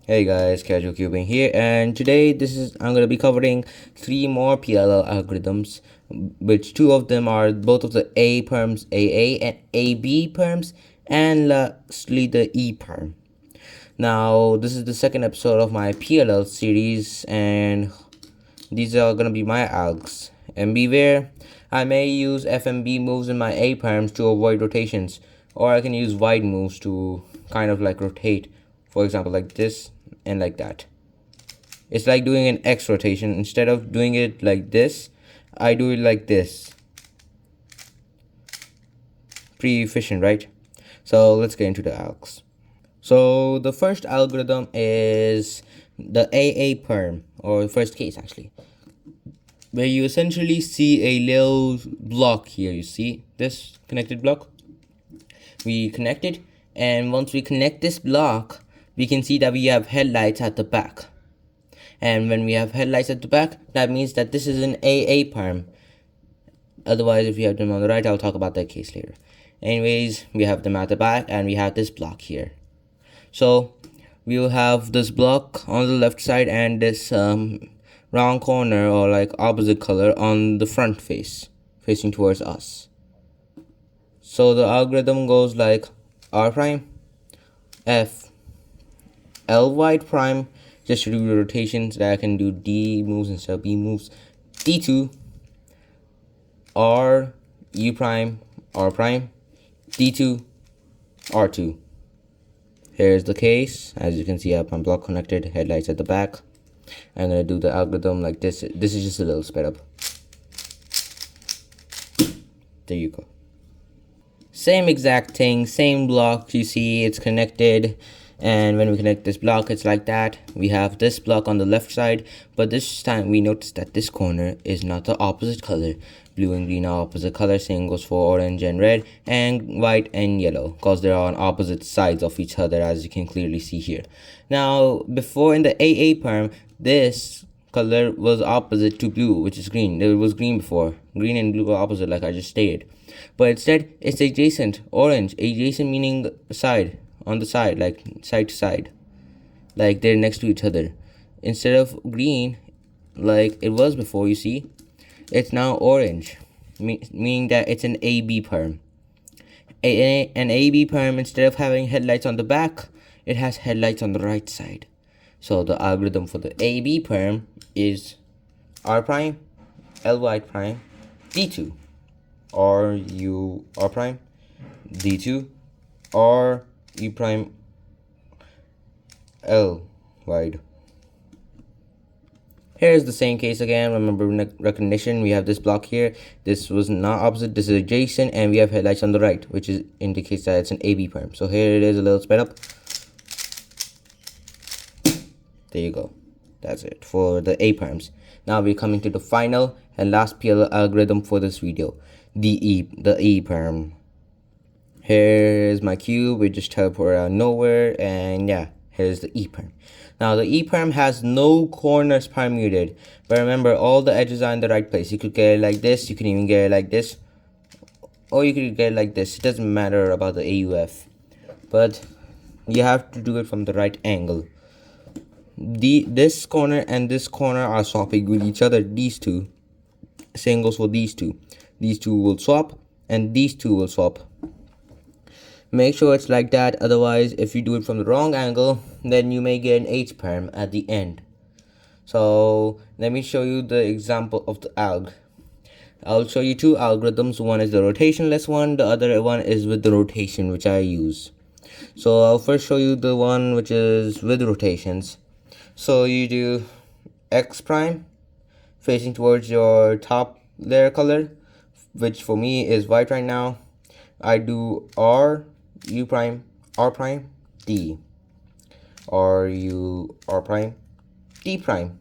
Hey guys, Casual Cubing here, and today I'm gonna be covering three more PLL algorithms, which two of them are both of the A perms AA and AB perms, and lastly the E perm. Now this is the second episode of my PLL series, and these are gonna be my algs. And beware, I may use FMB moves in my A perms to avoid rotations, or I can use wide moves to kind of like rotate. For example, like this and like that. It's like doing an X rotation. Instead of doing it like this, I do it like this. Pretty efficient, right? So let's get into the algs. So the first algorithm is the AA perm, or the first case actually, where you essentially see a little block here. You see this connected block? We connect it, and once we connect this block, we can see that we have headlights at the back. And when we have headlights at the back, that means that this is an AA perm. Otherwise, if you have them on the right, I'll talk about that case later. Anyways, we have them at the back, and we have this block here. So we will have this block on the left side and this round corner, or like opposite color, on the front face, facing towards us. So the algorithm goes like R prime, F, L wide prime, just to do the rotations that I can do D moves instead of B moves, D2, R, U prime, R prime, D2, R2. Here's the case. As you can see, I have my block connected, headlights at the back. I'm gonna do the algorithm like this. This is just a little sped up. There you go. Same exact thing, same block. You see it's connected, and when we connect this block, it's like that. We have this block on the left side, but this time we notice that this corner is not the opposite color. Blue and green are opposite color. Same goes for orange and red, and white and yellow, because they're on opposite sides of each other, as you can clearly see here. Now, before in the AA perm, this color was opposite to blue, which is green. It was green before. Green and blue are opposite, like I just stated. But instead, it's adjacent, orange. Adjacent meaning side, on the side, like side to side, like they're next to each other. Instead of green, like it was before, you see, it's now orange, meaning that it's an AB perm. An AB perm, instead of having headlights on the back, it has headlights on the right side. So the algorithm for the AB perm is R prime, L wide prime, D2, R U R prime, D2, R U prime, L wide. Here's the same case again. Remember recognition. We have this block here. This was not opposite. This is adjacent, and we have headlights on the right, which indicates that it's an AB perm. So here it is, a little sped up. There you go. That's it for the A perms. Now we're coming to the final and last PLL algorithm for this video, the E perm. Here's my cube. We just teleport out nowhere, and yeah, here's the E perm. Now the E perm has no corners permuted, but remember, all the edges are in the right place. You could get it like this. You can even get it like this, or you could get it like this. It doesn't matter about the AUF, but you have to do it from the right angle. This corner and this corner are swapping with each other. These two. Same goes for these two. These two will swap, and these two will swap. Make sure it's like that. Otherwise, if you do it from the wrong angle, then you may get an H perm at the end. So let me show you the example of the alg. I'll show you two algorithms. One is the rotationless one. The other one is with the rotation, which I use. So I'll first show you the one which is with rotations. So you do X prime facing towards your top layer color, which for me is white right now. I do R, U prime, R prime, D, R, U, R prime, D prime,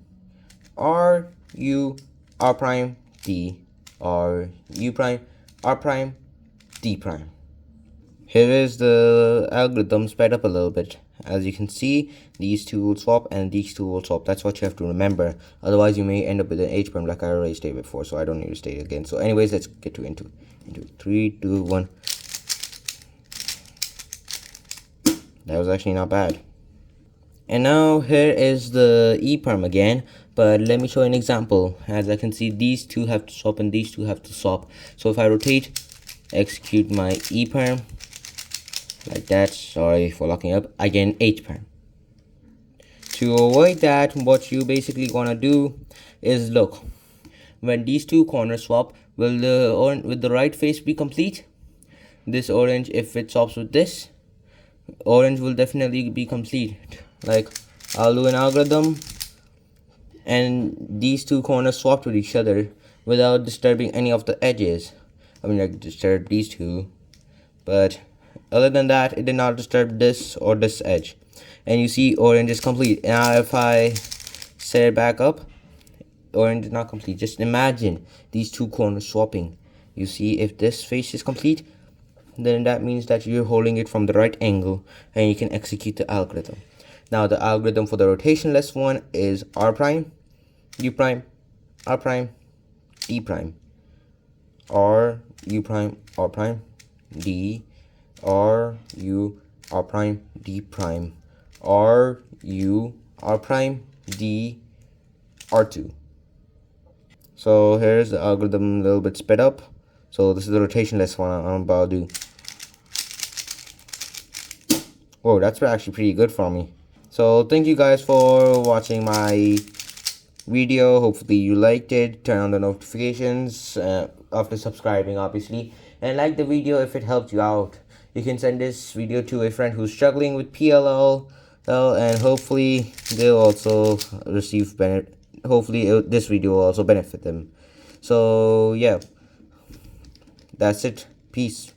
R, U, R prime, D, R, U prime, R prime, D prime. Here is the algorithm sped up a little bit. As you can see, these two will swap and these two will swap. That's what you have to remember. Otherwise, you may end up with an H perm, like I already stated before, so I don't need to state it again. So anyways, let's get into 3, 2, 1. That was actually not bad. And now here is the EPROM again, but let me show an example. As I can see, these two have to swap and these two have to swap. So if I rotate, execute my EPROM like that, sorry for locking up, I get an HPROM. To avoid that, what you basically gonna do is, look, when these two corners swap, will the right face be complete? This orange, if it swaps with this, orange will definitely be complete. Like, I'll do an algorithm and these two corners swap with each other without disturbing any of the edges. I mean, like, disturb these two, but other than that, it did not disturb this or this edge. And you see orange is complete. Now if I set it back up, orange is not complete. Just imagine these two corners swapping. You see, if this face is complete, then that means that you're holding it from the right angle and you can execute the algorithm. Now the algorithm for the rotationless one is R prime, U prime, R prime, D prime, R, U prime, R prime, D, R, U, R prime, D prime, R, U, R prime, D, R2. So here's the algorithm a little bit sped up. So this is the rotationless one I'm about to do. Whoa, that's actually pretty good for me. So thank you guys for watching my video. Hopefully you liked it. Turn on the notifications after subscribing, obviously, and like the video if it helped you out. You can send this video to a friend who's struggling with PLL, and hopefully they'll also receive benefit. Hopefully this video will also benefit them. So yeah, that's it. Peace.